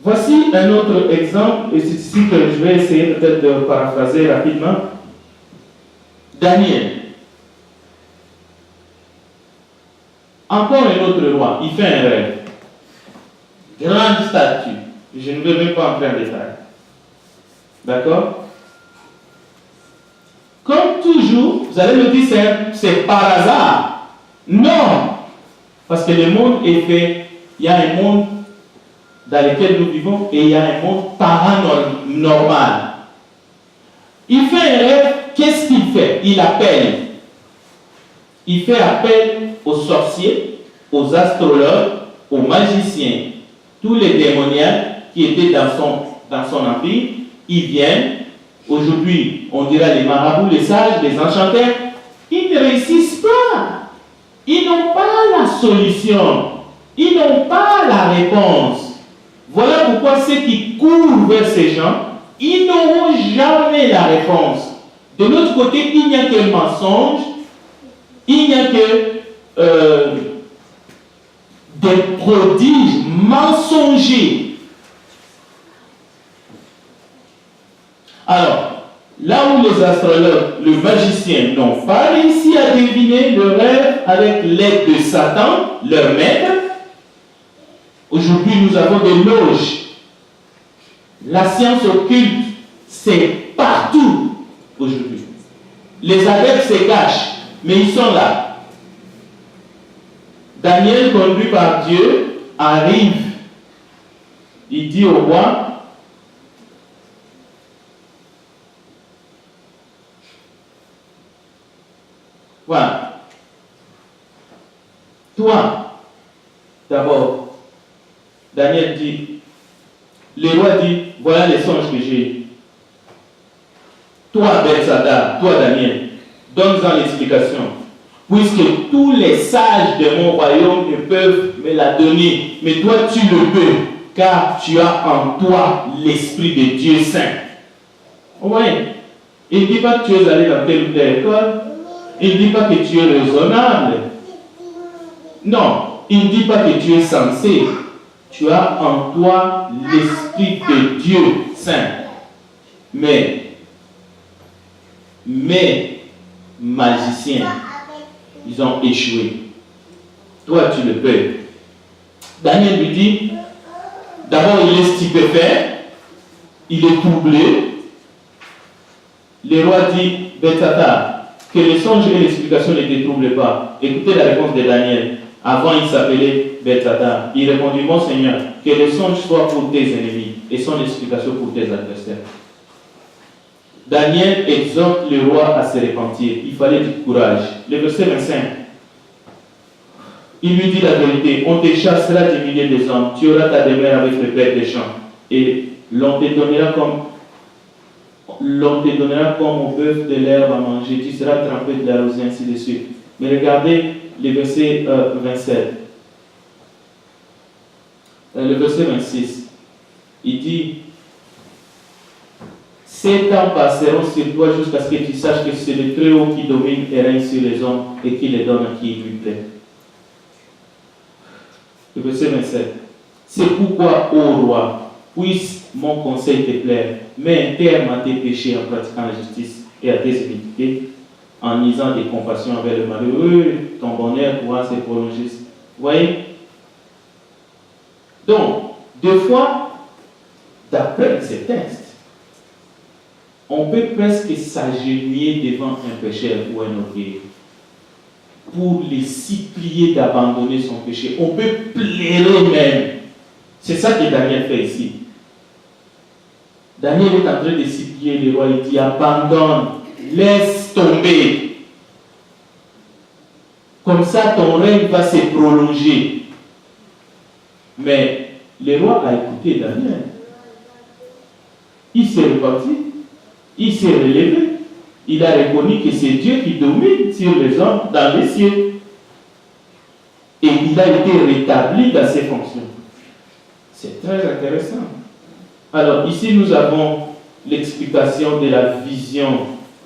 Voici un autre exemple, et c'est ici que je vais essayer peut-être de paraphraser rapidement. Daniel. Encore un autre roi, il fait un rêve. Grande statue. Je ne veux même pas entrer en détail. D'accord? Comme toujours, vous allez me dire c'est par hasard. Non! Parce que le monde est fait, il y a un monde dans lequel nous vivons et il y a un monde paranormal. Il fait un rêve, qu'est-ce qu'il fait? Il appelle. Il fait appel aux sorciers, aux astrologues, aux magiciens, tous les démoniaques qui étaient dans son empire. Ils viennent, aujourd'hui, on dira les marabouts, les sages, les enchanteurs, ils ne réussissent pas. Ils n'ont pas la solution. Ils n'ont pas la réponse. Voilà pourquoi ceux qui courent vers ces gens, ils n'auront jamais la réponse. De l'autre côté, il n'y a que le mensonge, il n'y a que des prodiges mensongers. Alors, là où les astrologues, le magicien n'ont pas réussi à deviner le rêve avec l'aide de Satan, leur maître, aujourd'hui nous avons des loges. La science occulte, c'est partout aujourd'hui. Les adeptes se cachent, mais ils sont là. Daniel, conduit par Dieu, arrive. Il dit au roi, voilà. Toi, d'abord, Daniel dit, le roi dit, voilà les songes que j'ai. Toi, Belshazzar, toi, Daniel, donne-en l'explication. Puisque tous les sages de mon royaume ne peuvent me la donner, mais toi, tu le peux, car tu as en toi l'Esprit de Dieu Saint. Vous voyez? Il ne dit pas que tu es allé dans telle ou telle école. Il ne dit pas que tu es raisonnable. Non, il ne dit pas que tu es sensé. Tu as en toi l'Esprit de Dieu Saint. Mais mes magiciens, ils ont échoué. Toi, tu le peux. Daniel lui dit, d'abord, il est stupéfait, il est troublé. Le roi dit, Belshazzar, que les songes et l'explication ne te troublent pas. Écoutez la réponse de Daniel. Avant, il s'appelait Belshazzar. Il répondit, mon Seigneur, que les songes soient pour tes ennemis et son explication pour tes adversaires. Daniel exhorte le roi à se repentir. Il fallait du courage. Le verset 25. Il lui dit la vérité. On te chassera du milieu des hommes. Tu auras ta demeure avec le père des champs. Et l'on te donnera comme au bœuf de l'herbe à manger. Tu seras trempé de la rosée, ainsi de suite. Mais regardez le verset 27. Le verset 26. Il dit, 7 ans passeront sur toi jusqu'à ce que tu saches que c'est le Très-Haut qui domine et règne sur les hommes et qui les donne à qui il lui plaît. Le verset 27. C'est pourquoi, ô roi, puisse mon conseil te plaire, mets un terme à tes péchés en pratiquant la justice et à tes iniquités, en lisant des compassions envers le malheureux, ton bonheur pourra se prolonger. Vous voyez? Donc, deux fois, d'après ces textes, on peut presque s'agenouiller devant un pécheur ou un orgueilleux pour les supplier d'abandonner son péché. On peut pleurer même. C'est ça que Daniel fait ici. Daniel est en train de supplier le roi. Il dit, abandonne, laisse tomber. Comme ça, ton règne va se prolonger. Mais le roi a écouté Daniel. Il s'est repenti. Il s'est relevé. Il a reconnu que c'est Dieu qui domine sur les hommes dans les cieux. Et il a été rétabli dans ses fonctions. C'est très intéressant. Alors ici nous avons l'explication de la vision,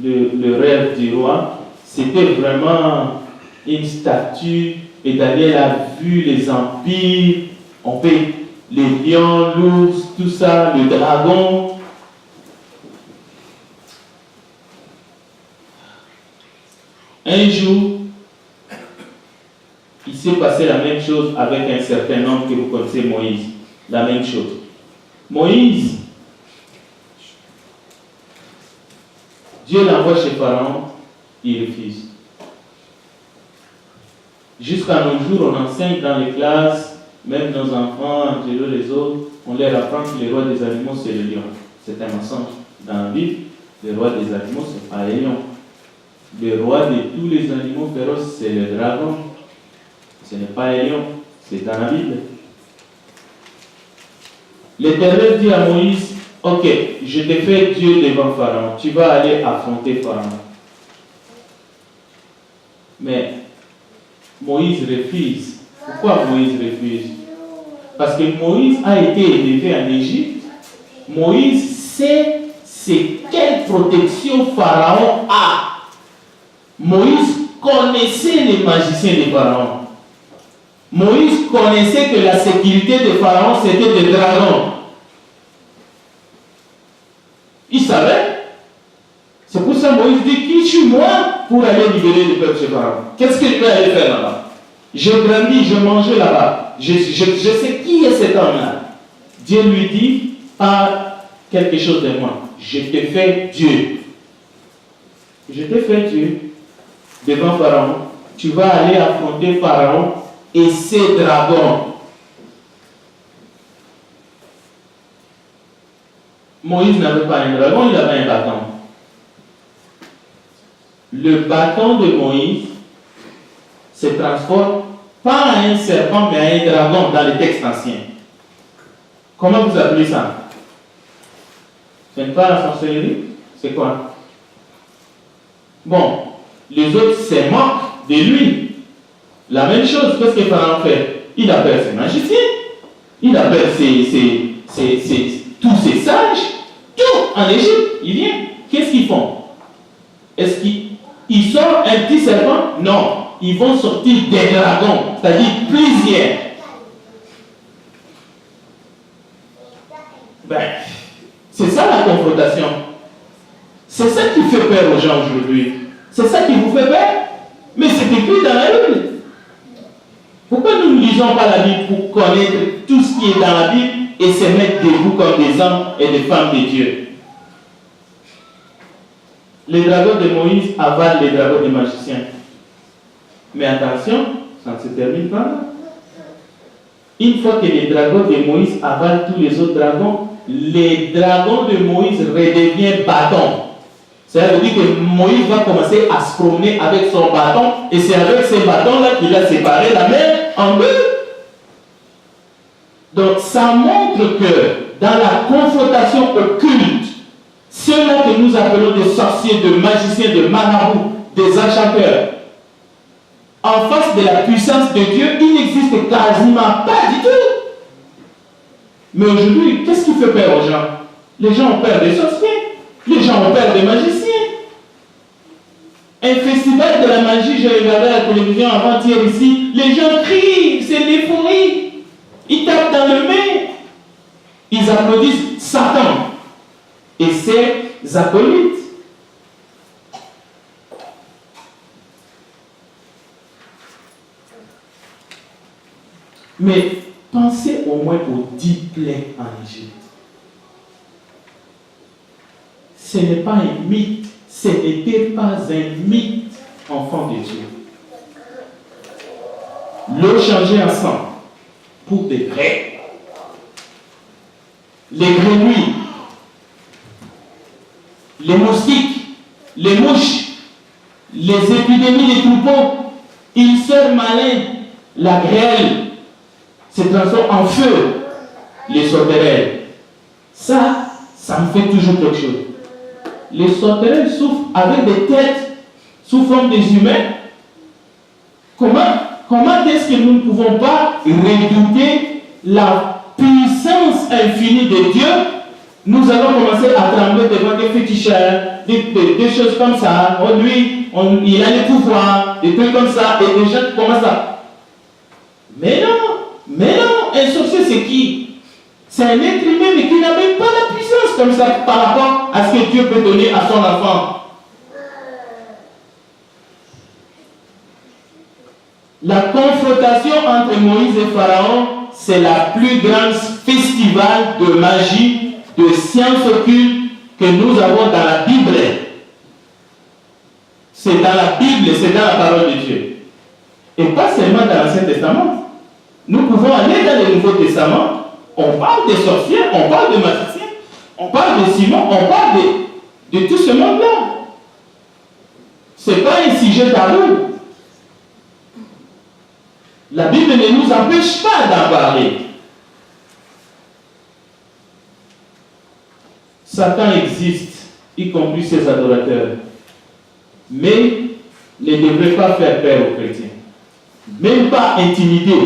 le rêve du roi. C'était vraiment une statue et Daniel a vu les empires. On peut les lions, l'ours, tout ça, le dragon. Un jour, il s'est passé la même chose avec un certain homme que vous connaissez, Moïse. La même chose. Moïse, Dieu l'envoie chez Pharaon, il refuse. Jusqu'à nos jours, on enseigne dans les classes, même nos enfants, Angelo, les autres, on leur apprend que le roi des animaux, c'est le lion. C'est un mensonge. Dans la Bible, le roi des animaux, ce n'est pas le lion. Le roi de tous les animaux féroces, c'est le dragon. Ce n'est pas le lion, c'est dans la Bible. L'Éternel dit à Moïse, ok, je te fais Dieu devant Pharaon, tu vas aller affronter Pharaon. Mais Moïse refuse. Pourquoi Moïse refuse? Parce que Moïse a été élevé en Égypte. Moïse sait c'est quelle protection Pharaon a. Moïse connaissait les magiciens de Pharaon. Moïse connaissait que la sécurité de Pharaon c'était des dragons. Il savait. C'est pour ça que Moïse dit, qui suis-moi pour aller libérer le peuple chez Pharaon? Qu'est-ce que je vais aller faire là-bas? J'ai grandi, je mangeais là-bas. Je sais qui est cet homme-là. Dieu lui dit, pas quelque chose de moi. Je te fais Dieu. Je te fais Dieu devant Pharaon. Tu vas aller affronter Pharaon et ses dragons. Moïse n'avait pas un dragon, il avait un bâton. Le bâton de Moïse se transforme pas en un serpent, mais en un dragon dans les textes anciens. Comment vous appelez ça? Ce n'est pas la sorcellerie? C'est quoi? Bon, les autres se moquent de lui. La même chose, qu'est-ce que Pharaon fait? Il appelle ses magiciens, il appelle tous ses sages, tout en Égypte, il vient. Qu'est-ce qu'ils font? Est-ce qu'ils sortent un petit serpent? Non, ils vont sortir des dragons, c'est-à-dire plusieurs. C'est ça la confrontation. C'est ça qui fait peur aux gens aujourd'hui. C'est ça qui vous fait peur? Mais c'est écrit dans la Bible. Pourquoi nous ne lisons pas la Bible pour connaître tout ce qui est dans la Bible et se mettre debout comme des hommes et des femmes de Dieu? Les dragons de Moïse avalent les dragons des magiciens. Mais attention, ça ne se termine pas là. Une fois que les dragons de Moïse avalent tous les autres dragons, les dragons de Moïse redeviennent bâtons. Ça veut dire que Moïse va commencer à se promener avec son bâton et c'est avec ces bâtons-là qu'il a séparé la mer en deux. Donc ça montre que dans la confrontation occulte, ceux-là que nous appelons des sorciers, de magiciens, de marabouts, des enchanteurs, en face de la puissance de Dieu, il n'existe quasiment pas du tout. Mais aujourd'hui, qu'est-ce qui fait peur aux gens? Les gens ont peur des sorciers, les gens ont peur des magiciens. Un festival de la magie, j'ai regardé à la télévision avant-hier ici, les gens crient, c'est l'euphorie. Ils tapent dans le main, ils applaudissent Satan et ses acolytes. Mais pensez au moins aux 10 plaies en Égypte. Ce n'est pas un mythe, ce n'était pas un mythe, enfant de Dieu. L'eau changeait en sang pour des vrais. Les grenouilles, les moustiques, les mouches, les épidémies des troupeaux, ils sont malins, la grêle se transforme en feu, les sauterelles. Ça me fait toujours quelque chose. Les sauterelles souffrent avec des têtes sous forme des humains. Comment est-ce que nous ne pouvons pas redouter la puissance infinie de Dieu? Nous allons commencer à trembler devant des féticheurs, des choses comme ça. Oh, lui, il a les pouvoirs, des trucs comme ça, et des gens qui commencent à... Mais non, un sorcier c'est qui? C'est un être humain, mais qui n'a même pas la puissance comme ça par rapport à ce que Dieu peut donner à son enfant. La confrontation entre Moïse et Pharaon, c'est la plus grande festival de magie, de science occulte que nous avons dans la Bible. C'est dans la Bible, c'est dans la parole de Dieu. Et pas seulement dans l'Ancien Testament. Nous pouvons aller dans le Nouveau Testament. On parle des sorciers, on parle de magiciens, on parle de Simon, on parle de tout ce monde-là. Ce n'est pas un sujet tabou. La Bible ne nous empêche pas d'en parler. Satan existe, y compris ses adorateurs, mais ne devrait pas faire peur aux chrétiens. Même pas intimider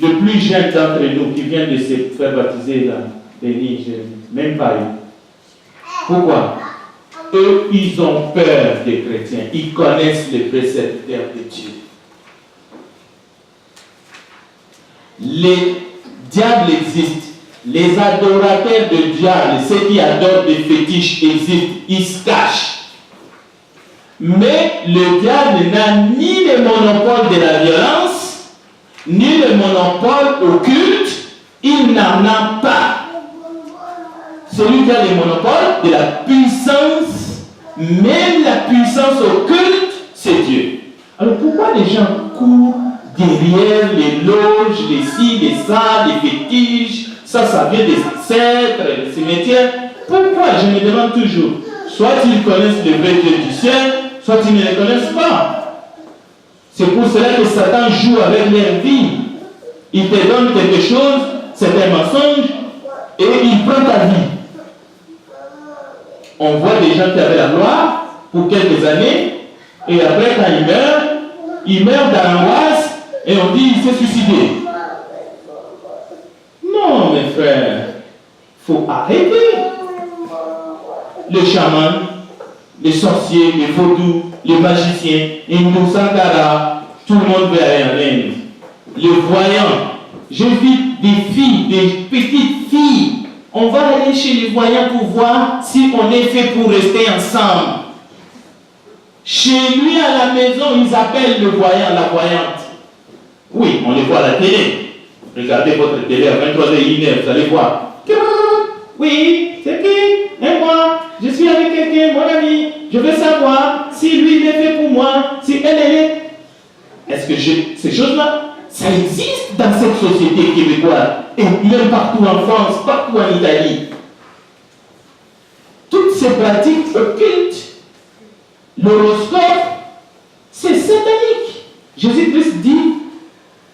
le plus jeune d'entre nous qui vient de se faire baptiser là, Denis, même pas eux. Pourquoi? Eux, ils ont peur des chrétiens. Ils connaissent les précepteurs de Dieu. Les diables existent. Les adorateurs de diables, ceux qui adorent des fétiches existent. Ils se cachent. Mais le diable n'a ni le monopole de la violence, ni le monopole au culte. Il n'en a pas. Celui qui a le monopole de la puissance, même la puissance au culte, c'est Dieu. Alors pourquoi les gens courent derrière les loges, les ci, les ça, les fétiches? Ça vient des ancêtres, des cimetières. Pourquoi? Je me demande toujours. Soit ils connaissent le vrai Dieu du ciel, soit ils ne le connaissent pas. C'est pour cela que Satan joue avec leur vie. Il te donne quelque chose, c'est un mensonge, et il prend ta vie. On voit des gens qui avaient la gloire pour quelques années, et après, quand ils meurent dans l'angoisse, et on dit qu'il s'est suicidé. Non, mes frères, il faut arrêter. Les chamans, les sorciers, les vaudous, les magiciens, les Sankara, tout le monde veut aller en Inde. Les voyants, j'ai vu des filles, des petites filles. On va aller chez les voyants pour voir si on est fait pour rester ensemble. Chez lui à la maison, ils appellent le voyant, la voyante. Oui, on les voit à la télé. Regardez votre télé à 23h01, vous allez voir. Oui, c'est qui? Et moi, je suis avec quelqu'un, mon ami. Je veux savoir si lui il est fait pour moi, si elle est. Est-ce que ces choses-là, ça existe dans cette société québécoise et même partout en France, partout en Italie. Toutes ces pratiques occultes, l'horoscope, c'est satanique. Jésus-Christ dit,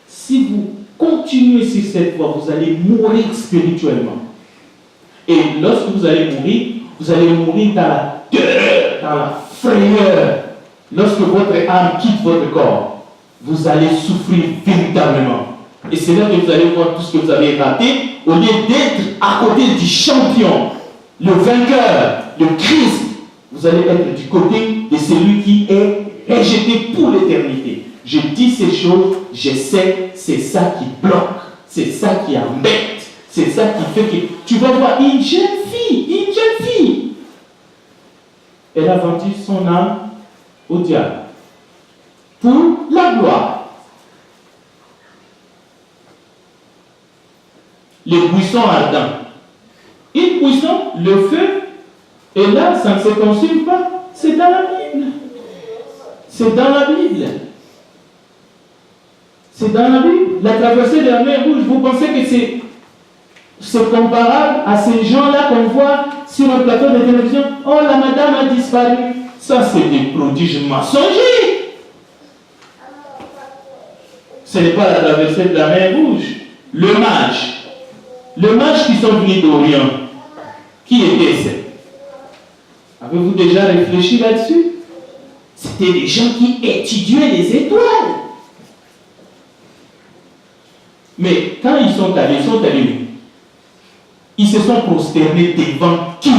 si vous continuez sur cette voie, vous allez mourir spirituellement. Et lorsque vous allez mourir dans la terreur, dans la frayeur. Lorsque votre âme quitte votre corps, vous allez souffrir véritablement. Et c'est là que vous allez voir tout ce que vous avez raté, au lieu d'être à côté du champion, le vainqueur, le Christ, vous allez être du côté de celui qui est rejeté pour l'éternité. Je dis ces choses, je sais, c'est ça qui bloque, c'est ça qui embête, c'est ça qui fait que tu vas voir une jeune fille, elle a vendu son âme au diable pour la gloire. Les buissons ardents. Une buisson, le feu, et là, ça ne se consume pas. C'est dans la Bible. C'est dans la Bible. C'est dans la Bible. La traversée de la mer Rouge, vous pensez que c'est comparable à ces gens-là qu'on voit sur un plateau de télévision? Oh, la madame a disparu. Ça, c'est des prodiges mensongers. Ce n'est pas la traversée de la mer Rouge. Le mage qui sont venus d'Orient, qui était-ce? Avez-vous déjà réfléchi là-dessus? C'était des gens qui étudiaient les étoiles. Mais quand ils sont allés où? Ils se sont prosternés devant qui?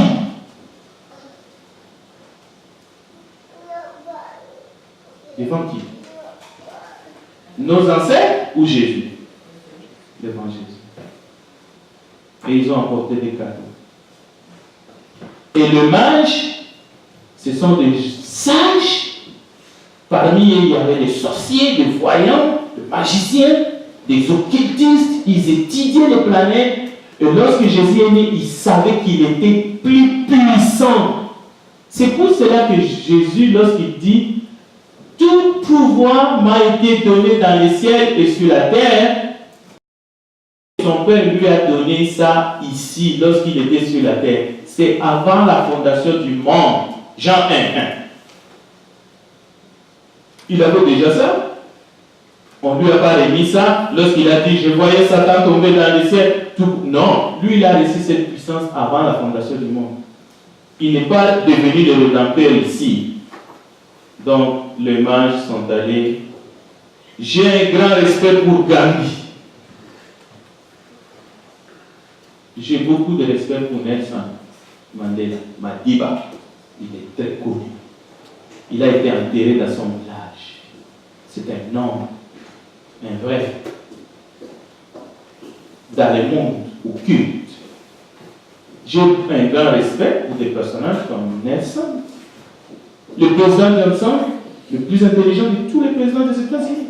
Devant qui? Nos ancêtres ou Jésus? Devant Jésus. et ils ont apporté des cadeaux. Et le mage, ce sont des sages. Parmi eux, il y avait des sorciers, des voyants, des magiciens, des occultistes. Ils étudiaient les planètes. Et lorsque Jésus est né, ils savaient qu'il était plus puissant. C'est pour cela que Jésus, lorsqu'il dit « Tout pouvoir m'a été donné dans les ciels et sur la terre », son Père lui a donné ça ici, lorsqu'il était sur la terre. C'est avant la fondation du monde. Jean 1, 1. Il avait déjà ça. On ne lui a pas remis ça lorsqu'il a dit « Je voyais Satan tomber dans les ciels. » Non, lui, il a reçu cette puissance avant la fondation du monde. Il n'est pas devenu le rédempteur ici. Donc, les mages sont allés. J'ai un grand respect pour Gandhi. J'ai beaucoup de respect pour Nelson Mandela, Madiba. Il est très connu. Il a été enterré dans son village. C'est un homme, un vrai, dans le monde occulte. J'ai un grand respect pour des personnages comme Nelson, le président Johnson, le plus intelligent de tous les présidents des États-Unis.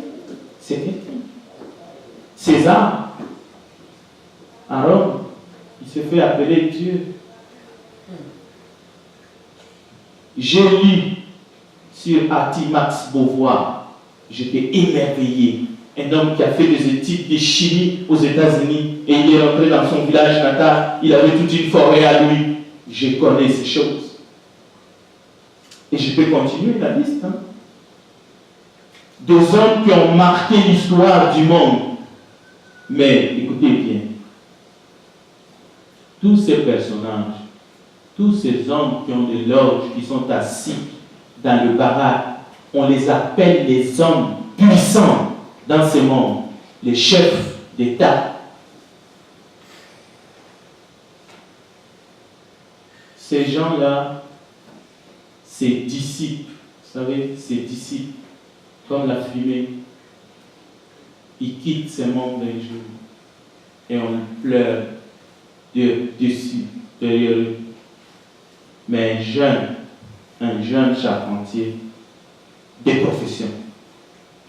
C'est quelqu'un. César, à Rome, il se fait appeler Dieu. J'ai lu sur Max Beauvoir, j'étais émerveillé. Un homme qui a fait des études de chimie aux États-Unis et il est rentré dans son village natal, il avait toute une forêt à lui. Je connais ces choses. Et je peux continuer la liste. Hein? Des hommes qui ont marqué l'histoire du monde. Mais écoutez bien, tous ces personnages, tous ces hommes qui ont des loges, qui sont assis dans le baraque, on les appelle les hommes puissants dans ce monde, les chefs d'État. Ces gens-là, ces disciples, vous savez, ces disciples, comme la fumée, ils quittent ce monde un jour et on pleure dessus, derrière eux. Mais un jeune charpentier de profession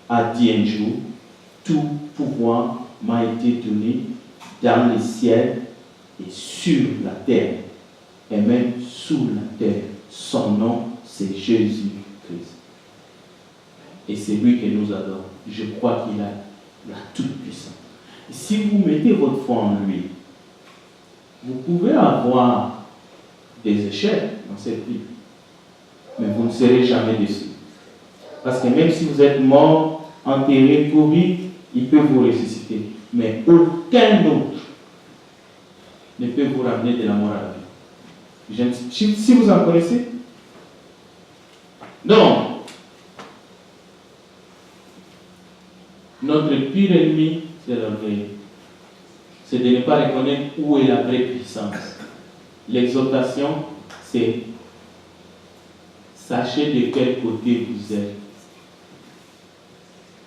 a dit un jour, tout pouvoir m'a été donné dans le ciel et sur la terre, et même sous la terre. Son nom, c'est Jésus-Christ. Et c'est lui que nous adorons. Je crois qu'il a la toute-puissance. Si vous mettez votre foi en lui, vous pouvez avoir des échecs dans cette vie, mais vous ne serez jamais déçus. Parce que même si vous êtes mort, enterré, pourri, il peut vous ressusciter. Mais aucun autre ne peut vous ramener de la mort à la vie. Si vous en connaissez. Donc, notre pire ennemi, c'est l'orgueil. C'est de ne pas reconnaître où est la vraie puissance. L'exhortation, c'est sachez de quel côté vous êtes.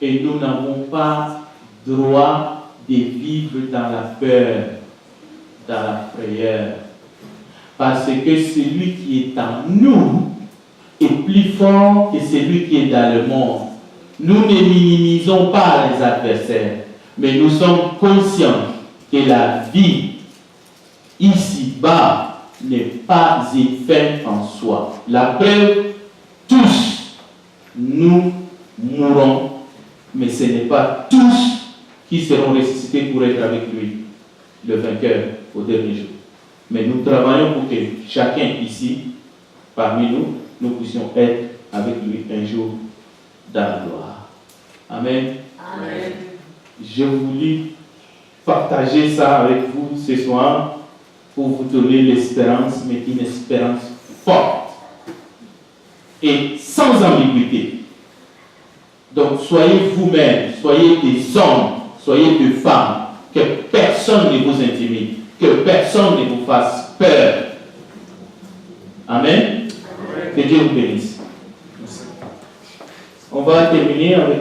Et nous n'avons pas droit de vivre dans la peur, dans la frayeur. Parce que celui qui est en nous est plus fort que celui qui est dans le monde. Nous ne minimisons pas les adversaires, mais nous sommes conscients que la vie ici-bas n'est pas une fin en soi. La preuve, tous nous mourrons, mais ce n'est pas tous qui seront ressuscités pour être avec lui, le vainqueur, au dernier jour. Mais nous travaillons pour que chacun ici, parmi nous, nous puissions être avec lui un jour dans la gloire. Amen. Amen. Je voulais partager ça avec vous ce soir pour vous donner l'espérance, mais une espérance forte et sans ambiguïté. Donc soyez vous-même, soyez des hommes, soyez des femmes, que personne ne vous intimide, que personne ne vous fasse peur. Amen. Amen. Que Dieu vous bénisse. On va terminer avec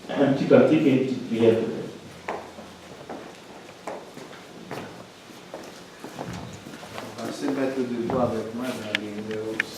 un petit cantique et une petite prière. se mettre debout avec moi dans les numéros